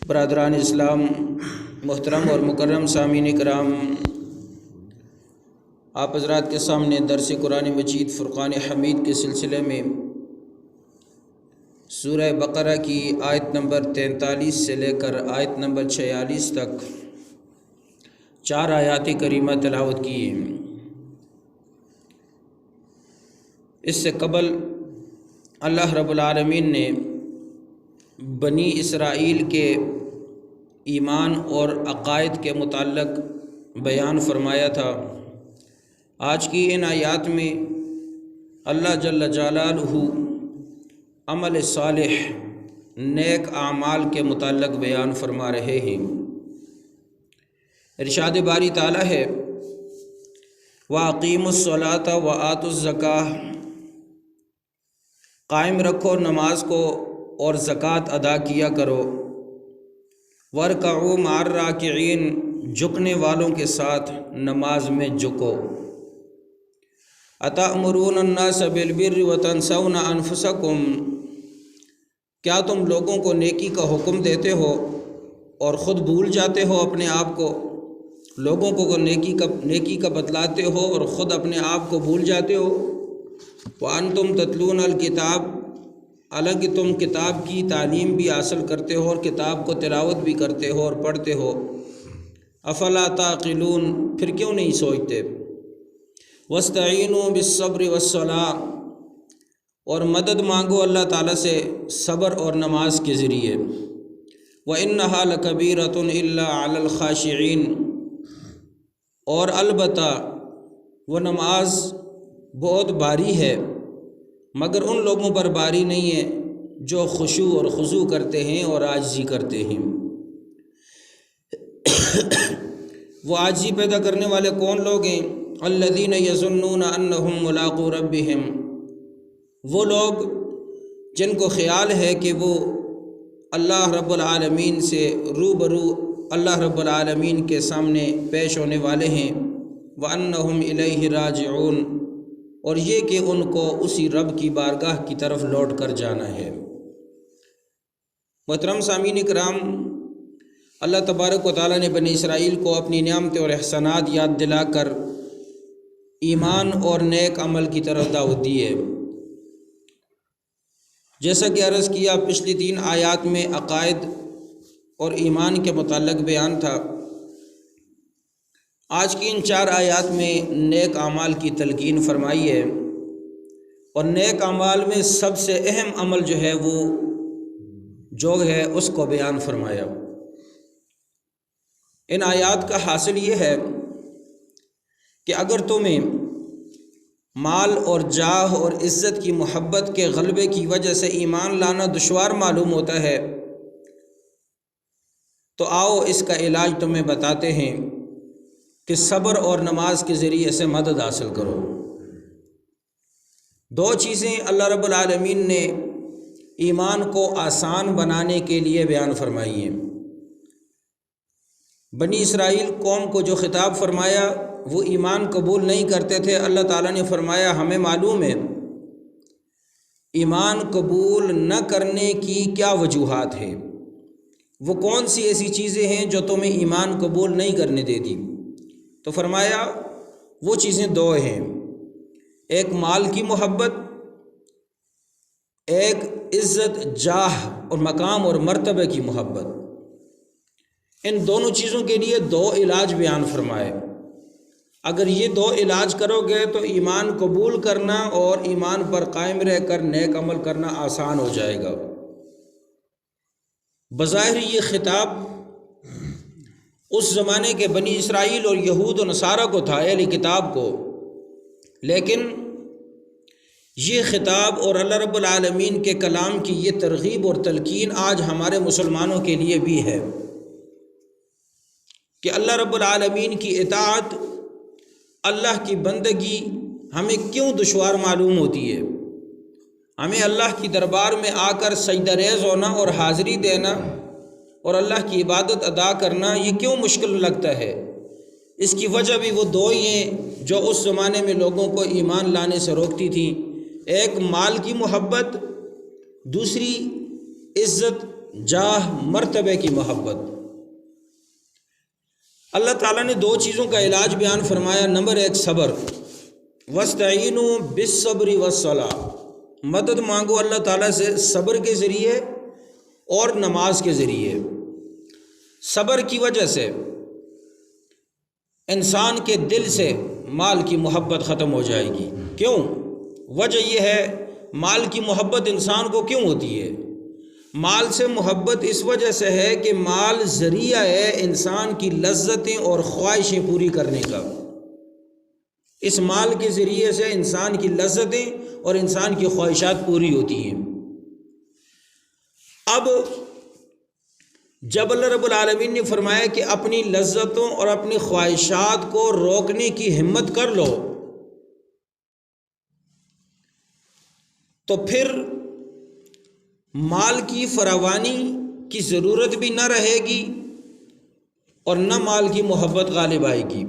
برادران اسلام، محترم اور مکرم سامعین کرام، آپ حضرات کے سامنے درس قرآن مجید فرقان حمید کے سلسلے میں سورہ بقرہ کی آیت نمبر 43 سے لے کر آیت نمبر 46 تک 4 آیات کریمہ تلاوت کی ہیں۔ اس سے قبل اللہ رب العالمین نے بنی اسرائیل کے ایمان اور عقائد کے متعلق بیان فرمایا تھا۔ آج کی ان آیات میں اللہ جل جلالہ عمل صالح، نیک اعمال کے متعلق بیان فرما رہے ہیں۔ ارشاد باری تعالیٰ ہے وَأَقِیمُوا الصَّلَاةَ وَآتُوا الزَّکَاةَ، قائم رکھو نماز کو اور زکوٰۃ ادا کیا کرو۔ وَارْکَعُوا مَعَ الرَّاکِعِینَ، جھکنے والوں کے ساتھ نماز میں جھکو۔ أَتَأْمُرُونَ النَّاسَ بِالْبِرِّ وَتَنْسَوْنَ أَنفُسَکُمْ، کیا تم لوگوں کو نیکی کا حکم دیتے ہو اور خود بھول جاتے ہو اپنے آپ کو؟ لوگوں کو نیکی کا بتلاتے ہو اور خود اپنے آپ کو بھول جاتے ہو۔ وَأَنْتُمْ تَتْلُونَ الْکِتَابَ، حالانکہ تم کتاب کی تعلیم بھی حاصل کرتے ہو اور کتاب کو تلاوت بھی کرتے ہو اور پڑھتے ہو۔ افلا تعقلون، پھر کیوں نہیں سوچتے؟ واستعینوا بالصبر والصلاۃ، اور مدد مانگو اللہ تعالیٰ سے صبر اور نماز کے ذریعے۔ وَإِنَّهَا لَكَبِيرَةٌ إِلَّا عَلَى الْخَاشِعِينَ، اور البتہ وہ نماز بہت بھاری ہے مگر ان لوگوں پر بھاری نہیں ہے جو خشوع اور خضوع کرتے ہیں اور عاجزی کرتے ہیں۔ وہ عاجزی پیدا کرنے والے کون لوگ ہیں؟ الذین یظنون انہم ملاقو ربہم، وہ لوگ جن کو خیال ہے کہ وہ اللہ رب العالمین سے روبرو، اللہ رب العالمین کے سامنے پیش ہونے والے ہیں۔ وانہم الیہ راجعون، اور یہ کہ ان کو اسی رب کی بارگاہ کی طرف لوٹ کر جانا ہے۔ محترم سامعین کرام، اللہ تبارک و تعالیٰ نے بنی اسرائیل کو اپنی نعمتیں اور احسانات یاد دلا کر ایمان اور نیک عمل کی طرف دعوت دی ہے۔ جیسا کہ عرض کیا، پچھلی 3 آیات میں عقائد اور ایمان کے متعلق بیان تھا۔ آج کی ان 4 آیات میں نیک اعمال کی تلقین فرمائی ہے، اور نیک اعمال میں سب سے اہم عمل جو ہے وہ جو ہے اس کو بیان فرمایا۔ ان آیات کا حاصل یہ ہے کہ اگر تمہیں مال اور جاہ اور عزت کی محبت کے غلبے کی وجہ سے ایمان لانا دشوار معلوم ہوتا ہے تو آؤ اس کا علاج تمہیں بتاتے ہیں کہ صبر اور نماز کے ذریعے سے مدد حاصل کرو۔ 2 چیزیں اللہ رب العالمین نے ایمان کو آسان بنانے کے لیے بیان فرمائی ہیں۔ بنی اسرائیل قوم کو جو خطاب فرمایا، وہ ایمان قبول نہیں کرتے تھے۔ اللہ تعالیٰ نے فرمایا ہمیں معلوم ہے ایمان قبول نہ کرنے کی کیا وجوہات ہیں، وہ کون سی ایسی چیزیں ہیں جو تمہیں ایمان قبول نہیں کرنے دیتی۔ تو فرمایا وہ چیزیں 2 ہیں، ایک مال کی محبت، ایک عزت، جاہ اور مقام اور مرتبے کی محبت۔ ان دونوں چیزوں کے لیے 2 علاج بیان فرمائے۔ اگر یہ 2 علاج کرو گے تو ایمان قبول کرنا اور ایمان پر قائم رہ کر نیک عمل کرنا آسان ہو جائے گا۔ بظاہر یہ خطاب اس زمانے کے بنی اسرائیل اور یہود و نصارہ کو تھا، اہل کتاب کو، لیکن یہ خطاب اور اللہ رب العالمین کے کلام کی یہ ترغیب اور تلقین آج ہمارے مسلمانوں کے لیے بھی ہے کہ اللہ رب العالمین کی اطاعت، اللہ کی بندگی ہمیں کیوں دشوار معلوم ہوتی ہے۔ ہمیں اللہ کی دربار میں آ کر سجدہ ریز ہونا اور حاضری دینا اور اللہ کی عبادت ادا کرنا یہ کیوں مشکل لگتا ہے؟ اس کی وجہ بھی وہ 2 ہی ہیں جو اس زمانے میں لوگوں کو ایمان لانے سے روکتی تھیں، ایک مال کی محبت، دوسری عزت جاہ مرتبے کی محبت۔ اللہ تعالیٰ نے دو چیزوں کا علاج بیان فرمایا۔ نمبر ایک صبر، وَاسْتَعِینُوا بِالصَّبْرِ وَالصَّلَاةِ، مدد مانگو اللہ تعالیٰ سے صبر کے ذریعے اور نماز کے ذریعے۔ صبر کی وجہ سے انسان کے دل سے مال کی محبت ختم ہو جائے گی۔ کیوں؟ وجہ یہ ہے، مال کی محبت انسان کو کیوں ہوتی ہے؟ مال سے محبت اس وجہ سے ہے کہ مال ذریعہ ہے انسان کی لذتیں اور خواہشیں پوری کرنے کا۔ اس مال کے ذریعے سے انسان کی لذتیں اور انسان کی خواہشات پوری ہوتی ہیں۔ اب جب اللہ رب العالمین نے فرمایا کہ اپنی لذتوں اور اپنی خواہشات کو روکنے کی ہمت کر لو، تو پھر مال کی فراوانی کی ضرورت بھی نہ رہے گی اور نہ مال کی محبت غالب آئے گی۔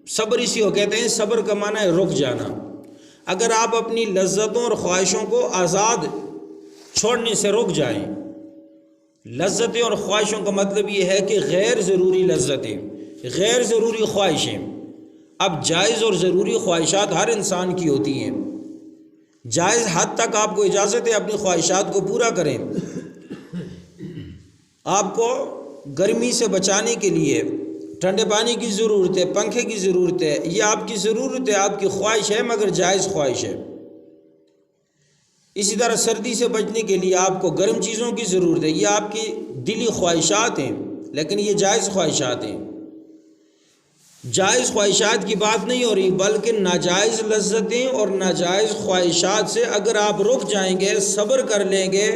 صبر اسی کو کہتے ہیں، صبر کا معنی ہے رک جانا۔ اگر آپ اپنی لذتوں اور خواہشوں کو آزاد چھوڑنے سے رک جائیں، لذتیں اور خواہشوں کا مطلب یہ ہے کہ غیر ضروری لذتیں، غیر ضروری خواہشیں۔ اب جائز اور ضروری خواہشات ہر انسان کی ہوتی ہیں، جائز حد تک آپ کو اجازت ہے اپنی خواہشات کو پورا کریں۔ آپ کو گرمی سے بچانے کے لیے ٹھنڈے پانی کی ضرورت ہے، پنکھے کی ضرورت ہے، یہ آپ کی ضرورت ہے، آپ کی خواہش ہے، مگر جائز خواہش ہے۔ اسی طرح سردی سے بچنے کے لیے آپ کو گرم چیزوں کی ضرورت ہے، یہ آپ کی دلی خواہشات ہیں، لیکن یہ جائز خواہشات ہیں۔ جائز خواہشات کی بات نہیں ہو رہی، بلکہ ناجائز لذتیں اور ناجائز خواہشات سے اگر آپ رک جائیں گے، صبر کر لیں گے،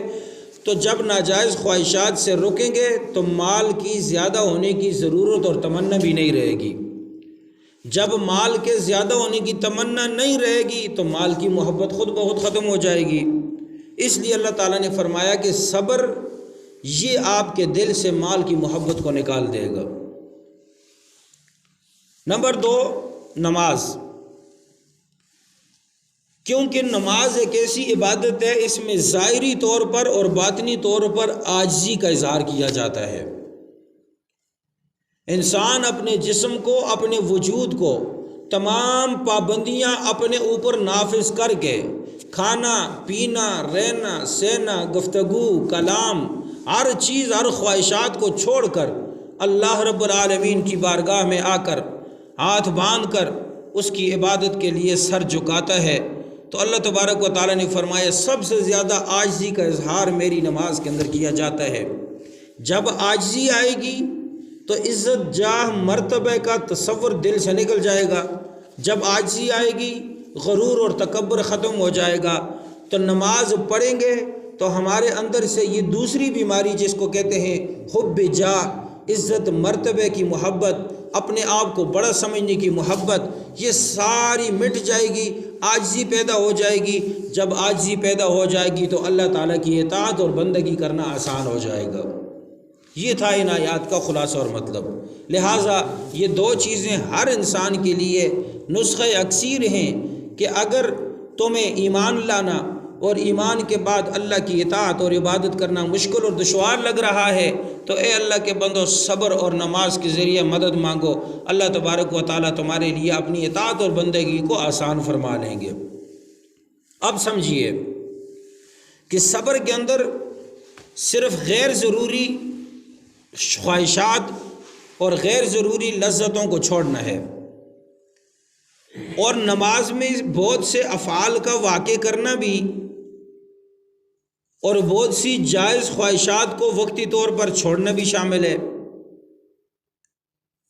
تو جب ناجائز خواہشات سے رکیں گے تو مال کی زیادہ ہونے کی ضرورت اور تمنا بھی نہیں رہے گی۔ جب مال کے زیادہ ہونے کی تمنا نہیں رہے گی تو مال کی محبت خود بخود ختم ہو جائے گی۔ اس لیے اللہ تعالیٰ نے فرمایا کہ صبر یہ آپ کے دل سے مال کی محبت کو نکال دے گا۔ نمبر دو، نماز، کیونکہ نماز ایک ایسی عبادت ہے، اس میں ظاہری طور پر اور باطنی طور پر عاجزی کا اظہار کیا جاتا ہے۔ انسان اپنے جسم کو، اپنے وجود کو تمام پابندیاں اپنے اوپر نافذ کر کے کھانا پینا، رہنا سہنا، گفتگو، کلام، ہر چیز، ہر خواہشات کو چھوڑ کر اللہ رب العالمین کی بارگاہ میں آ کر ہاتھ باندھ کر اس کی عبادت کے لیے سر جھکاتا ہے، تو اللہ تبارک و تعالیٰ نے فرمایا سب سے زیادہ عاجزی کا اظہار میری نماز کے اندر کیا جاتا ہے۔ جب عاجزی آئے گی تو عزت جاہ مرتبہ کا تصور دل سے نکل جائے گا۔ جب عاجزی آئے گی غرور اور تکبر ختم ہو جائے گا۔ تو نماز پڑھیں گے تو ہمارے اندر سے یہ دوسری بیماری جس کو کہتے ہیں حب جاہ، عزت مرتبے کی محبت، اپنے آپ کو بڑا سمجھنے کی محبت، یہ ساری مٹ جائے گی، عاجزی پیدا ہو جائے گی۔ جب عاجزی پیدا ہو جائے گی تو اللہ تعالیٰ کی اطاعت اور بندگی کرنا آسان ہو جائے گا۔ یہ تھا ان آیات کا خلاصہ اور مطلب۔ لہٰذا یہ دو چیزیں ہر انسان کے لیے نسخہ اکسیر ہیں کہ اگر تمہیں ایمان لانا اور ایمان کے بعد اللہ کی اطاعت اور عبادت کرنا مشکل اور دشوار لگ رہا ہے تو اے اللہ کے بندو، صبر اور نماز کے ذریعے مدد مانگو، اللہ تبارک و تعالیٰ تمہارے لیے اپنی اطاعت اور بندگی کو آسان فرما لیں گے۔ اب سمجھیے کہ صبر کے اندر صرف غیر ضروری خواہشات اور غیر ضروری لذتوں کو چھوڑنا ہے، اور نماز میں بہت سے افعال کا واقع کرنا بھی، اور بہت سی جائز خواہشات کو وقتی طور پر چھوڑنا بھی شامل ہے۔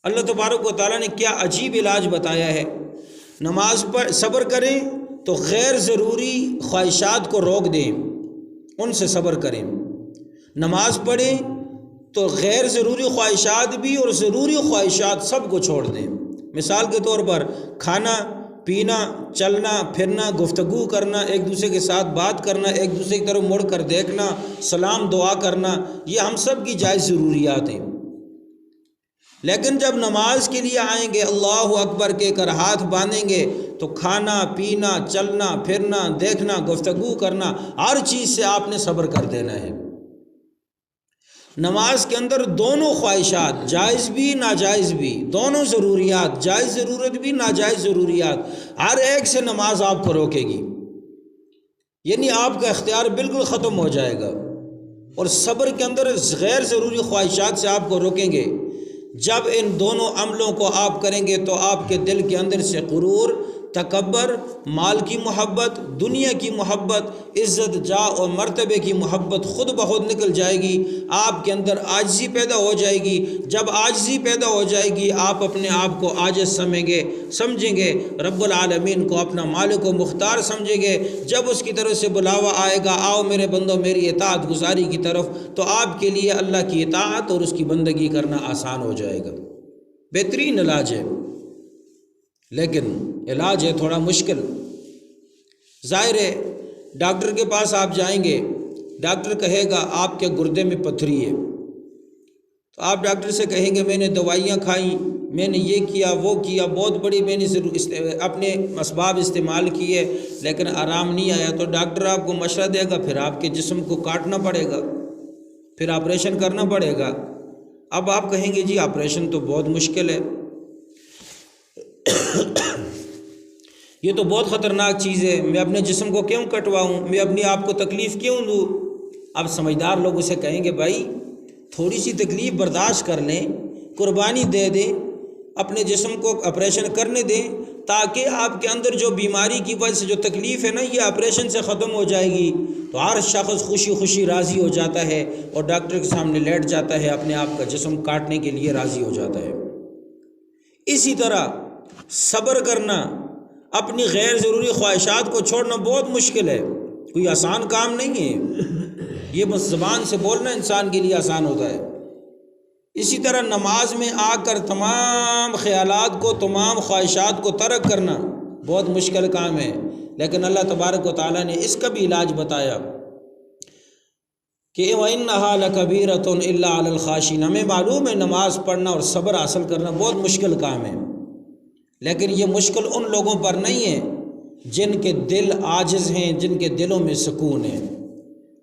اللہ تبارک و تعالیٰ نے کیا عجیب علاج بتایا ہے۔ نماز پر صبر کریں تو غیر ضروری خواہشات کو روک دیں، ان سے صبر کریں۔ نماز پڑھیں تو غیر ضروری خواہشات بھی اور ضروری خواہشات سب کو چھوڑ دیں۔ مثال کے طور پر کھانا پینا، چلنا پھرنا، گفتگو کرنا، ایک دوسرے کے ساتھ بات کرنا، ایک دوسرے کی طرف مڑ کر دیکھنا، سلام دعا کرنا، یہ ہم سب کی جائز ضروریات ہیں۔ لیکن جب نماز کے لیے آئیں گے، اللہ اکبر کہہ کر ہاتھ باندھیں گے تو کھانا پینا، چلنا پھرنا، دیکھنا، گفتگو کرنا، ہر چیز سے آپ نے صبر کر دینا ہے۔ نماز کے اندر دونوں خواہشات، جائز بھی ناجائز بھی، دونوں ضروریات، جائز ضرورت بھی ناجائز ضروریات، ہر ایک سے نماز آپ کو روکے گی، یعنی آپ کا اختیار بالکل ختم ہو جائے گا۔ اور صبر کے اندر غیر ضروری خواہشات سے آپ کو روکیں گے۔ جب ان دونوں عملوں کو آپ کریں گے تو آپ کے دل کے اندر سے غرور، تکبر، مال کی محبت، دنیا کی محبت، عزت جاہ اور مرتبے کی محبت خود بخود نکل جائے گی۔ آپ کے اندر عاجزی پیدا ہو جائے گی۔ جب عاجزی پیدا ہو جائے گی آپ اپنے آپ کو عاجز سمجھیں گے، رب العالمین کو اپنا مالک و مختار سمجھیں گے۔ جب اس کی طرف سے بلاوا آئے گا، آؤ میرے بندو میری اطاعت گزاری کی طرف، تو آپ کے لیے اللہ کی اطاعت اور اس کی بندگی کرنا آسان ہو جائے گا۔ بہترین علاج ہے، لیکن علاج ہے تھوڑا مشکل۔ ظاہر ہے ڈاکٹر کے پاس آپ جائیں گے، ڈاکٹر کہے گا آپ کے گردے میں پتھری ہے، تو آپ ڈاکٹر سے کہیں گے میں نے دوائیاں کھائیں، میں نے یہ کیا وہ کیا، بہت بڑی میں نے اپنے اسباب استعمال کیے لیکن آرام نہیں آیا، تو ڈاکٹر آپ کو مشورہ دے گا، پھر آپ کے جسم کو کاٹنا پڑے گا، پھر آپریشن کرنا پڑے گا۔ اب آپ کہیں گے جی آپریشن تو بہت مشکل ہے، یہ تو بہت خطرناک چیز ہے، میں اپنے جسم کو کیوں کٹواؤں، میں اپنی آپ کو تکلیف کیوں دوں؟ اب سمجھدار لوگ اسے کہیں گے بھائی تھوڑی سی تکلیف برداشت کر لیں، قربانی دے دیں، اپنے جسم کو آپریشن کرنے دیں، تاکہ آپ کے اندر جو بیماری کی وجہ سے جو تکلیف ہے نا یہ آپریشن سے ختم ہو جائے گی۔ تو ہر شخص خوشی خوشی راضی ہو جاتا ہے اور ڈاکٹر کے سامنے لیٹ جاتا ہے، اپنے آپ کا جسم کاٹنے کے لیے راضی ہو جاتا ہے۔ اسی طرح صبر کرنا، اپنی غیر ضروری خواہشات کو چھوڑنا بہت مشکل ہے، کوئی آسان کام نہیں ہے، یہ بس زبان سے بولنا انسان کے لیے آسان ہوتا ہے۔ اسی طرح نماز میں آ کر تمام خیالات کو، تمام خواہشات کو ترک کرنا بہت مشکل کام ہے، لیکن اللہ تبارک و تعالیٰ نے اس کا بھی علاج بتایا کہ وَإِنَّهَا لَكَبِيرَةٌ إِلَّا عَلَى الْخَاشِعِينَ۔ ہمیں معلوم ہے نماز پڑھنا اور صبر حاصل کرنا بہت مشکل کام ہے، لیکن یہ مشکل ان لوگوں پر نہیں ہے جن کے دل عاجز ہیں، جن کے دلوں میں سکون ہے۔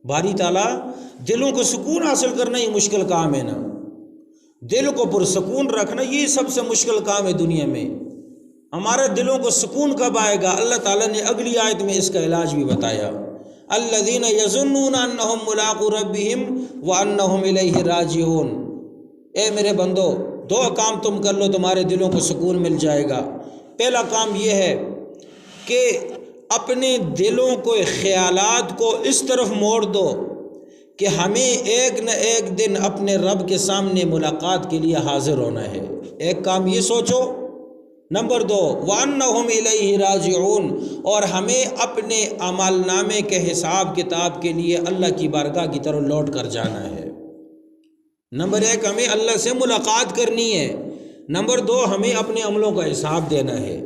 باری تعالیٰ دلوں کو سکون حاصل کرنا ہی مشکل کام ہے نا، دل کو پرسکون رکھنا یہ سب سے مشکل کام ہے دنیا میں۔ ہمارے دلوں کو سکون کب آئے گا؟ اللہ تعالیٰ نے اگلی آیت میں اس کا علاج بھی بتایا، الذین یظنون انہم ملاقو ربہم وانہم الیہ راجعون۔ اے میرے بندو دو کام تم کر لو تمہارے دلوں کو سکون مل جائے گا۔ پہلا کام یہ ہے کہ اپنے دلوں کو، خیالات کو اس طرف موڑ دو کہ ہمیں ایک نہ ایک دن اپنے رب کے سامنے ملاقات کے لیے حاضر ہونا ہے۔ ایک کام یہ سوچو۔ نمبر 2 وَأَنَّهُمْ إِلَيْهِ رَاجِعُونَ، اور ہمیں اپنے اعمال نامے کے حساب کتاب کے لیے اللہ کی بارگاہ کی طرف لوٹ کر جانا ہے۔ نمبر 1 ہمیں اللہ سے ملاقات کرنی ہے، نمبر 2 ہمیں اپنے عملوں کا حساب دینا ہے۔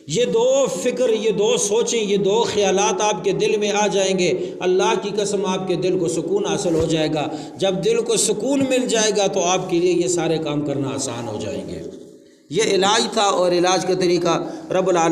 یہ دو فکر، یہ دو سوچیں، یہ دو خیالات آپ کے دل میں آ جائیں گے، اللہ کی قسم آپ کے دل کو سکون حاصل ہو جائے گا۔ جب دل کو سکون مل جائے گا تو آپ کے لیے یہ سارے کام کرنا آسان ہو جائیں گے۔ یہ علاج تھا، اور علاج کا طریقہ رب العالمین